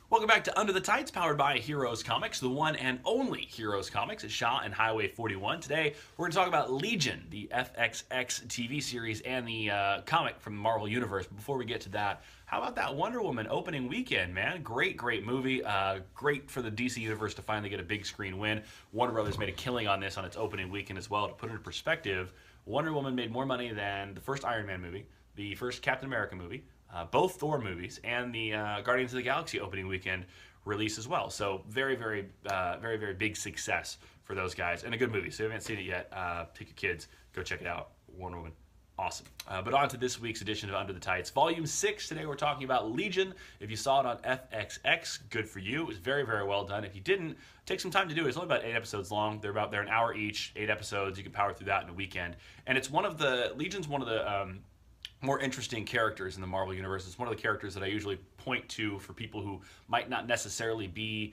Welcome back to Under the Tights, powered by Heroes Comics, the one and only Heroes Comics at Shaw and Highway 41. Today, we're going to talk about Legion, the FXX TV series, and the comic from the Marvel Universe. But before we get to that, how about that Wonder Woman opening weekend, man? Great, great movie. Great for the DC Universe to finally get a big screen win. Warner Brothers made a killing on this on its opening weekend as well. To put it in perspective, Wonder Woman made more money than the first Iron Man movie, the first Captain America movie, both Thor movies, and the Guardians of the Galaxy opening weekend release as well. So very, very big success for those guys, and a good movie. So if you haven't seen it yet, take your kids, go check it out. Wonder Woman, awesome. But on to this week's edition of Under the Tights, Volume 6. Today we're talking about Legion. If you saw it on FXX, good for you. It was very, very well done. If you didn't, take some time to do it. It's only about 8 episodes long. They're an hour each, 8 episodes. You can power through that in a weekend. And it's Legion's one of the more interesting characters in the Marvel Universe. It's one of the characters that I usually point to for people who might not necessarily be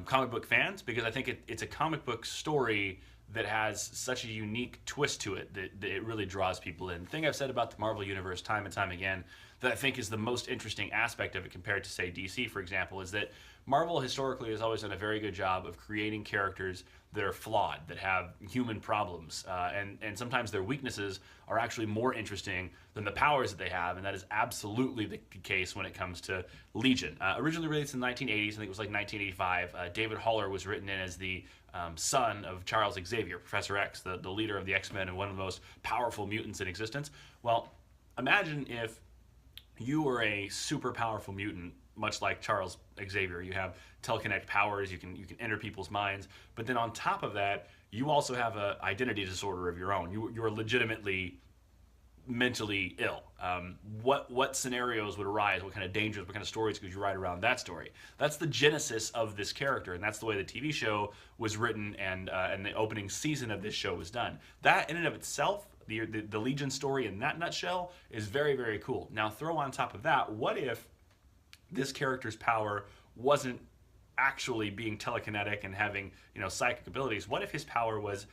comic book fans, because I think it's a comic book story that has such a unique twist to it that it really draws people in. The thing I've said about the Marvel Universe time and time again that I think is the most interesting aspect of it compared to, say, DC, for example, is that Marvel historically has always done a very good job of creating characters that are flawed, that have human problems, and sometimes their weaknesses are actually more interesting than the powers that they have, and that is absolutely the case when it comes to Legion. Originally released in the 1980s, I think it was like 1985, David Haller was written in as the son of Charles Xavier, Professor X, the leader of the X-Men and one of the most powerful mutants in existence. Well, imagine if you were a super powerful mutant, much like Charles Xavier. You have telekinetic powers, you can enter people's minds, but then on top of that, you also have an identity disorder of your own. You are legitimately mentally ill. What scenarios would arise? What kind of dangers? What kind of stories could you write around that story? That's the genesis of this character, and that's the way the TV show was written, and the opening season of this show was done. That in and of itself, the Legion story in that nutshell, is very, very cool. Now throw on top of that, what if this character's power wasn't actually being telekinetic and having, psychic abilities? What if his power was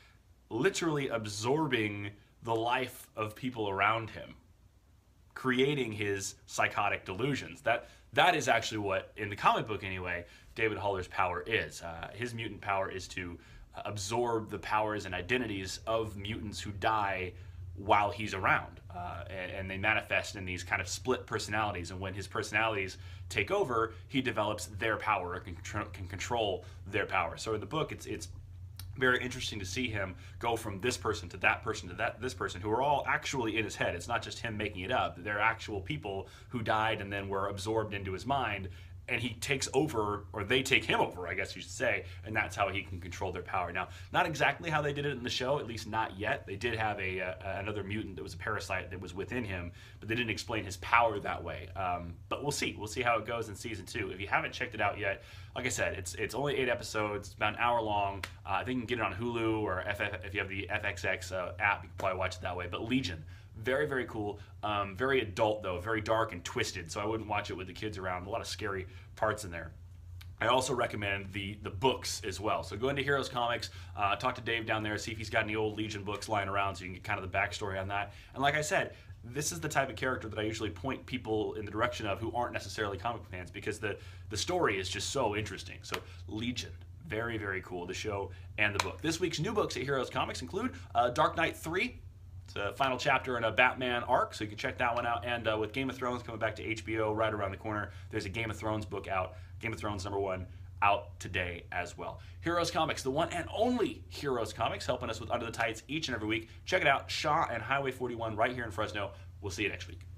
literally absorbing the life of people around him, creating his psychotic delusions? That is actually what, in the comic book anyway, David Haller's power is. His mutant power is to absorb the powers and identities of mutants who die while he's around, and they manifest in these kind of split personalities, and when his personalities take over, he develops their power, or can control their power. So in the book, it's very interesting to see him go from this person to that person to this person, who are all actually in his head. It's not just him making it up. They're actual people who died and then were absorbed into his mind, and he takes over, or they take him over, I guess you should say, and that's how he can control their power. Now, not exactly how they did it in the show, at least not yet. They did have another mutant that was a parasite that was within him, but they didn't explain his power that way. But we'll see. We'll see how it goes in season 2. If you haven't checked it out yet, like I said, it's only 8 episodes. It's about an hour long. I think you can get it on Hulu, or if you have the FXX app, you can probably watch it that way. But Legion, very, very cool. Very adult, though, very dark and twisted, so I wouldn't watch it with the kids around. A lot of scary parts in there. I also recommend the books as well. So go into Heroes Comics, talk to Dave down there, see if he's got any old Legion books lying around so you can get kind of the backstory on that. And like I said, this is the type of character that I usually point people in the direction of who aren't necessarily comic book fans, because the story is just so interesting. So Legion, very, very cool, the show and the book. This week's new books at Heroes Comics include Dark Knight 3. It's a final chapter in a Batman arc, so you can check that one out. And with Game of Thrones coming back to HBO right around the corner, there's a Game of Thrones book out, Game of Thrones #1, out today as well. Heroes Comics, the one and only Heroes Comics, helping us with Under the Tights each and every week. Check it out, Shaw and Highway 41 right here in Fresno. We'll see you next week.